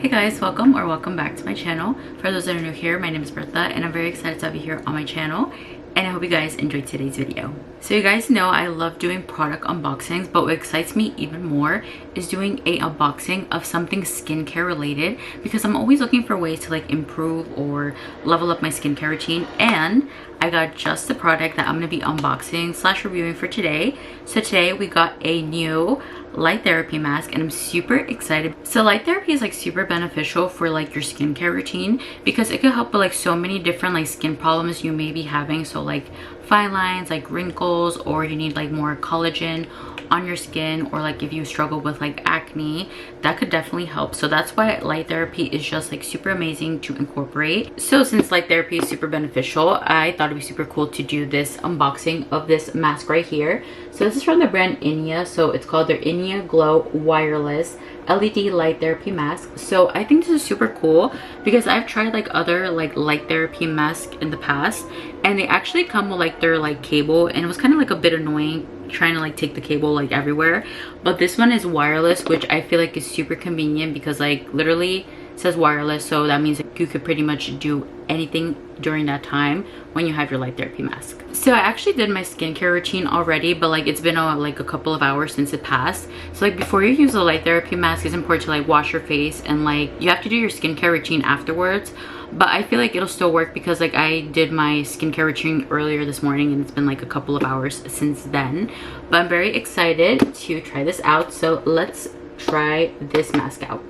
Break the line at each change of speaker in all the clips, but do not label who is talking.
Hey guys, welcome back to my channel. For those that are new here, my name is Bertha and I'm very excited to have you here on my channel, and I hope you guys enjoyed today's video. So you guys know I love doing product unboxings, but what excites me even more is doing a unboxing of something skincare related, because I'm always looking for ways to like improve or level up my skincare routine, and I got just the product that I'm going to be unboxing / reviewing for today. So today we got a new light therapy mask and I'm super excited. So light therapy is like super beneficial for like your skincare routine, because it can help with like so many different like skin problems you may be having. So like fine lines, like wrinkles, or you need like more collagen on your skin, or like if you struggle with like acne, that could definitely help. So that's why light therapy is just like super amazing to incorporate. So since light therapy is super beneficial, I thought it'd be super cool to do this unboxing of this mask right here. So this is from the brand Inia. So it's called their Inia Glow Wireless LED Light Therapy Mask. So I think this is super cool because I've tried like other like light therapy masks in the past, and they actually come with like their like cable, and it was kind of like a bit annoying trying to like take the cable like everywhere. But this one is wireless, which I feel like is super convenient, because like literally it says wireless, so that means that you could pretty much do anything during that time when you have your light therapy mask. So I actually did my skincare routine already, but like it's been like a couple of hours since it passed. So like before you use a light therapy mask, it's important to like wash your face, and like you have to do your skincare routine afterwards. But I feel like it'll still work because like I did my skincare routine earlier this morning and it's been like a couple of hours since then. But I'm very excited to try this out, so let's try this mask out.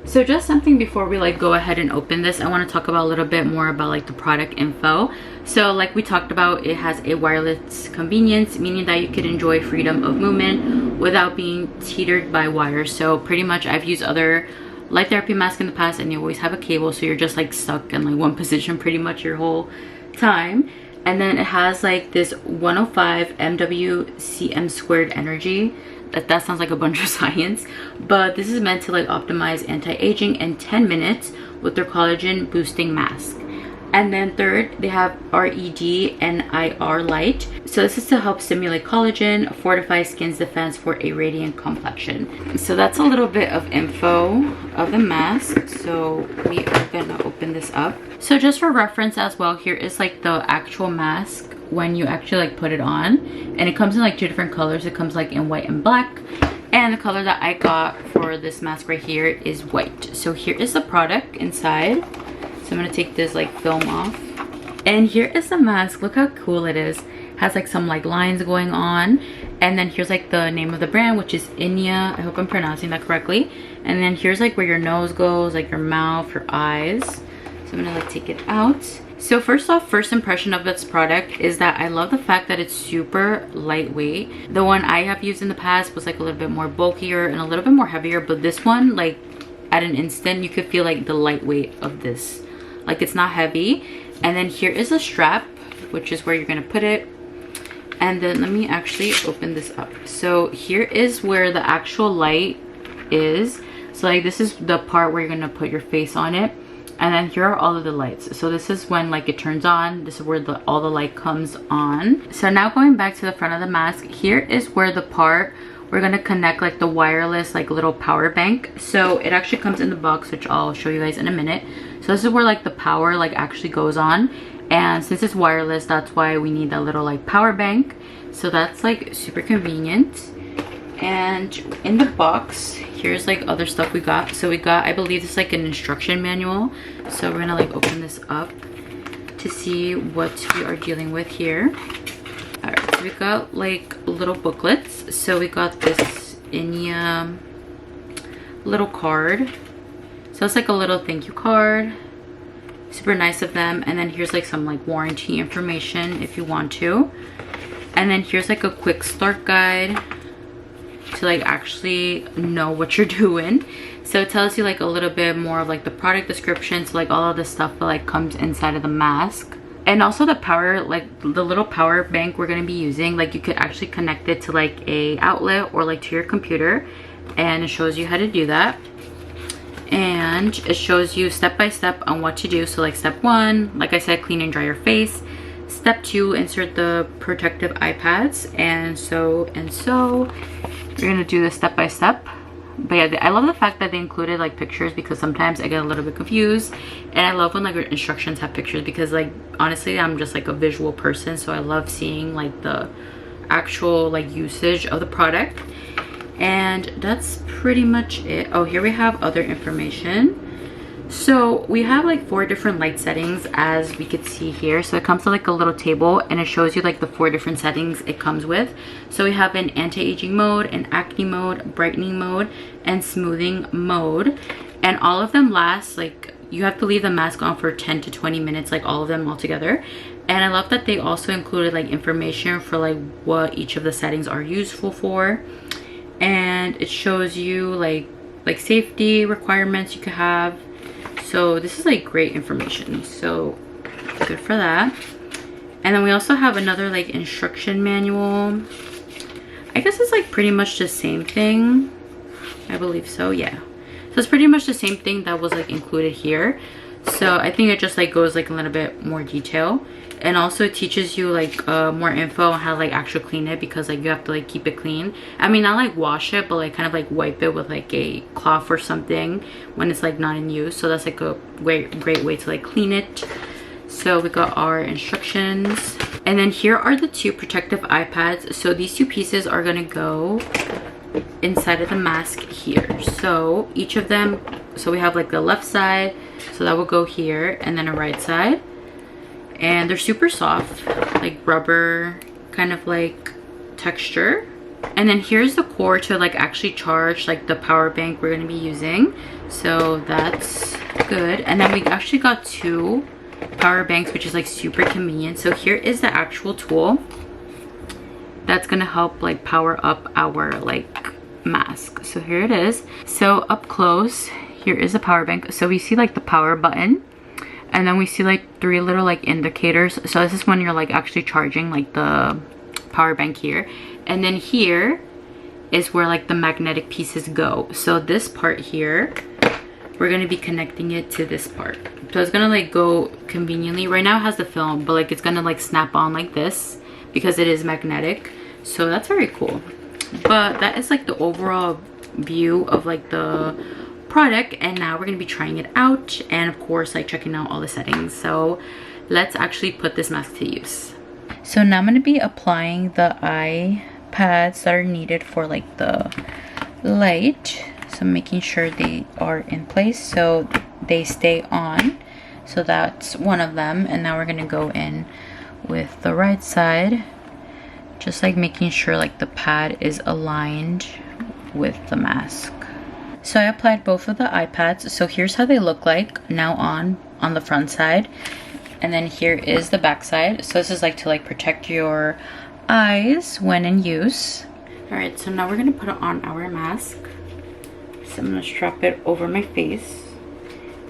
So just something before we like go ahead and open this, I want to talk about a little bit more about like the product info. So like we talked about, it has a wireless convenience, meaning that you could enjoy freedom of movement without being tethered by wires. So pretty much I've used other light therapy masks in the past and you always have a cable, so you're just like stuck in like one position pretty much your whole time. And then it has like this 105 MWCM squared energy. That sounds like a bunch of science, but this is meant to like optimize anti-aging in 10 minutes with their collagen boosting mask. And then third, they have RED-NIR light. So this is to help stimulate collagen, fortify skin's defense for a radiant complexion. So that's a little bit of info of the mask. So we are gonna open this up. So just for reference as well, here is like the actual mask when you actually like put it on, and it comes in like two different colors. It comes like in white and black, and the color that I got for this mask right here is white. So here is the product inside. So I'm gonna take this like film off, and here is the mask. Look how cool it is. It has like some like lines going on, and then here's like the name of the brand, which is Inia. I hope I'm pronouncing that correctly. And then here's like where your nose goes, like your mouth, your eyes. So I'm gonna like take it out. So first off, first impression of this product is that I love the fact that it's super lightweight. The one I have used in the past was like a little bit more bulkier and a little bit more heavier, but this one, like at an instant you could feel like the lightweight of this. Like it's not heavy. And then here is a strap, which is where you're gonna put it. And then let me actually open this up. So here is where the actual light is. So like this is the part where you're gonna put your face on it. And then here are all of the lights. So this is when like it turns on. This is where all the light comes on. So now going back to the front of the mask, here is where the part we're gonna connect like the wireless like little power bank. So it actually comes in the box, which I'll show you guys in a minute. So this is where like the power like actually goes on, and since it's wireless, that's why we need that little like power bank. So that's like super convenient. And in the box, here's like other stuff we got. So we got, I believe this is like an instruction manual. So we're gonna like open this up to see what we are dealing with here. All right, so we got like little booklets. So we got this Inia little card. So it's like a little thank you card. Super nice of them. And then here's like some like warranty information if you want to. And then here's like a quick start guide to like actually know what you're doing. So it tells you like a little bit more of like the product description, so like all of the stuff that like comes inside of the mask. And also the power, like the little power bank we're going to be using, like you could actually connect it to like a outlet or like to your computer, and it shows you how to do that. And it shows you step by step on what to do. So like step 1, like I said, clean and dry your face. Step 2, insert the protective eye pads, and so we're gonna do this step by step. But yeah, I love the fact that they included like pictures, because sometimes I get a little bit confused, and I love when like instructions have pictures, because like honestly I'm just like a visual person, so I love seeing like the actual like usage of the product. And that's pretty much it. Oh, here we have other information. So we have like 4 different light settings, as we could see here. So it comes to like a little table, and it shows you like the 4 different settings it comes with. So we have an anti-aging mode, an acne mode, brightening mode, and smoothing mode. And all of them last, like, you have to leave the mask on for 10 to 20 minutes, like all of them all together. And I love that they also included like information for like what each of the settings are useful for. And it shows you like safety requirements you could have. So this is like great information, so good for that. And then we also have another like instruction manual. I guess it's like pretty much the same thing, I believe so, yeah. So it's pretty much the same thing that was like included here. So I think it just like goes like a little bit more detail, and also it teaches you like more info on how to like actually clean it, because like you have to like keep it clean. I mean, not like wash it, but like kind of like wipe it with like a cloth or something when it's like not in use. So that's like a great way to like clean it. So we got our instructions, and then here are the 2 protective eye pads. So these 2 pieces are gonna go inside of the mask here. So each of them, so we have like the left side, so that will go here, and then a right side. And they're super soft, like rubber kind of like texture. And then here's the cord to like actually charge like the power bank we're going to be using, so that's good. And then we actually got 2 power banks, which is like super convenient. So here is the actual tool that's going to help like power up our like mask. So here it is. So up close, here is the power bank. So we see like the power button, and then we see like 3 little like indicators. So this is when you're like actually charging like the power bank here. And then here is where like the magnetic pieces go. So this part here, we're going to be connecting it to this part. So it's going to like go conveniently. Right now it has the film, but like it's going to like snap on like this because it is magnetic. So that's very cool. But that is like the overall view of like the product, and now we're going to be trying it out, and of course like checking out all the settings. So let's actually put this mask to use. So now I'm going to be applying the eye pads that are needed for like the light. So making sure they are in place so they stay on. So that's one of them. And now we're going to go in with the right side, just like making sure like the pad is aligned with the mask. So I applied both of the iPads. So here's how they look like now on the front side. And then here is the back side. So this is like to like protect your eyes when in use. All right, so now we're gonna put on our mask. So I'm gonna strap it over my face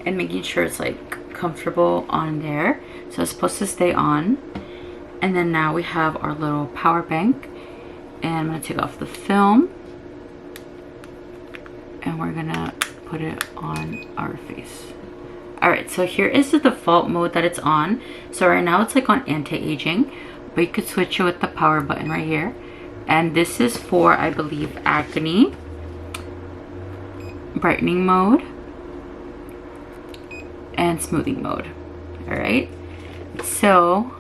and making sure it's like comfortable on there. So it's supposed to stay on. And then now we have our little power bank, and I'm gonna take off the film, and we're gonna put it on our face. All right, so here is the default mode that it's on. So right now it's like on anti-aging, but you could switch it with the power button right here. And this is for, I believe, acne, brightening mode, and smoothing mode. All right, so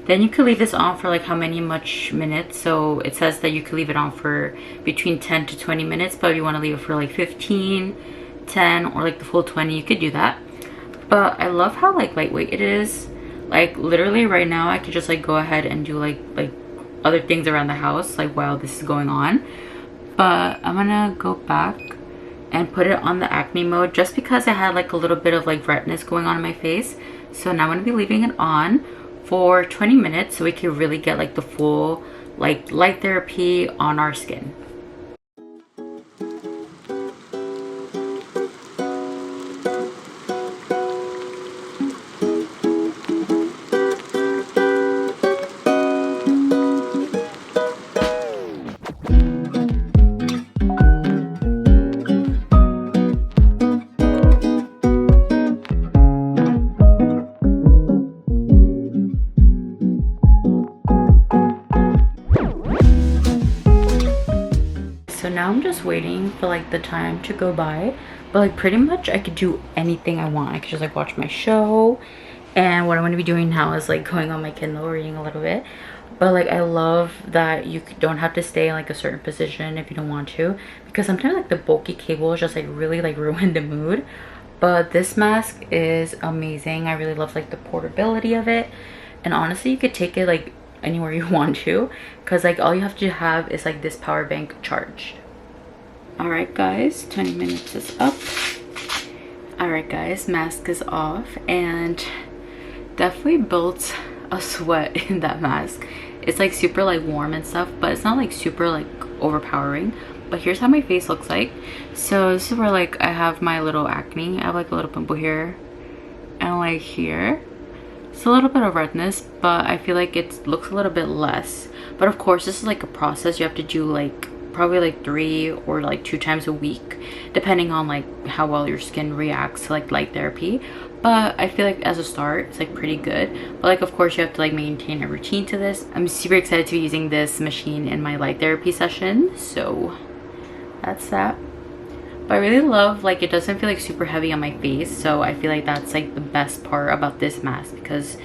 then you could leave this on for like how many minutes. So it says that you could leave it on for between 10 to 20 minutes, but if you want to leave it for like 15, 10, or like the full 20, you could do that. But I love how like lightweight it is. Like literally right now I could just like go ahead and do like other things around the house like while this is going on. But I'm gonna go back and put it on the acne mode just because I had like a little bit of like redness going on in my face. So now I'm gonna be leaving it on for 20 minutes so we can really get like the full like light therapy on our skin. just waiting for like the time to go by, but like pretty much I could do anything I want. I could just like watch my show, and what I'm going to be doing now is like going on my Kindle, reading a little bit. But like I love that you don't have to stay in like a certain position if you don't want to, because sometimes like the bulky cables just like really like ruin the mood. But this mask is amazing. I really love like the portability of it, and honestly you could take it like anywhere you want to, because like all you have to have is like this power bank charged. All right guys, 20 minutes is up. All right guys, mask is off, and definitely built a sweat in that mask. It's like super like warm and stuff, but it's not like super like overpowering. But here's how my face looks like. So this is where like I have my little acne. I have like a little pimple here and like here. It's a little bit of redness, but I feel like it looks a little bit less. But of course this is like a process. You have to do like probably like 3 or like 2 times a week, depending on like how well your skin reacts to like light therapy. But I feel like as a start it's like pretty good. But like of course you have to like maintain a routine to this. I'm super excited to be using this machine in my light therapy session, so that's that. But I really love like it doesn't feel like super heavy on my face, so I feel like that's like the best part about this mask, because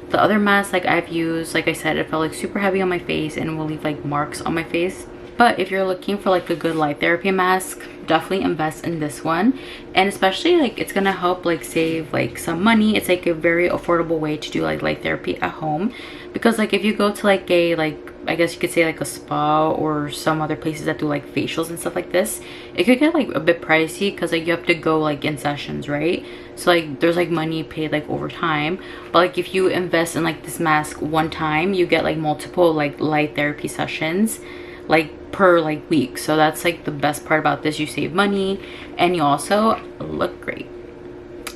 the other mask like I've used, like I said, it felt like super heavy on my face and will leave like marks on my face. But if you're looking for like a good light therapy mask, definitely invest in this one. And especially like it's gonna help like save like some money. It's like a very affordable way to do like light therapy at home, because like if you go to like a I guess you could say like a spa or some other places that do like facials and stuff like this, it could get like a bit pricey, because like you have to go like in sessions, right? So like there's like money paid like over time. But like if you invest in like this mask one time, you get like multiple like light therapy sessions like per like week. So that's like the best part about this. You save money and you also look great.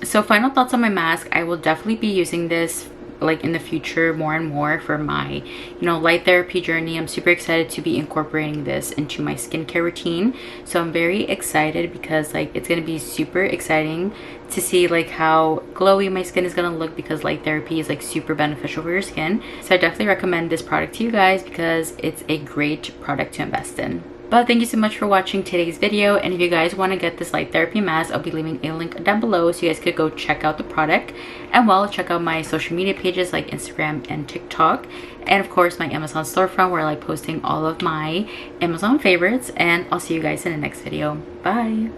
So final thoughts on my mask: I will definitely be using this like in the future more and more for my light therapy journey. I'm super excited to be incorporating this into my skincare routine. So I'm very excited, because like it's gonna be super exciting to see like how glowy my skin is gonna look, because light therapy is like super beneficial for your skin. So I definitely recommend this product to you guys, because it's a great product to invest in. But thank you so much for watching today's video, and if you guys want to get this light therapy mask, I'll be leaving a link down below so you guys could go check out the product, and check out my social media pages like Instagram and TikTok, and of course my Amazon storefront where I like posting all of my Amazon favorites. And I'll see you guys in the next video. Bye.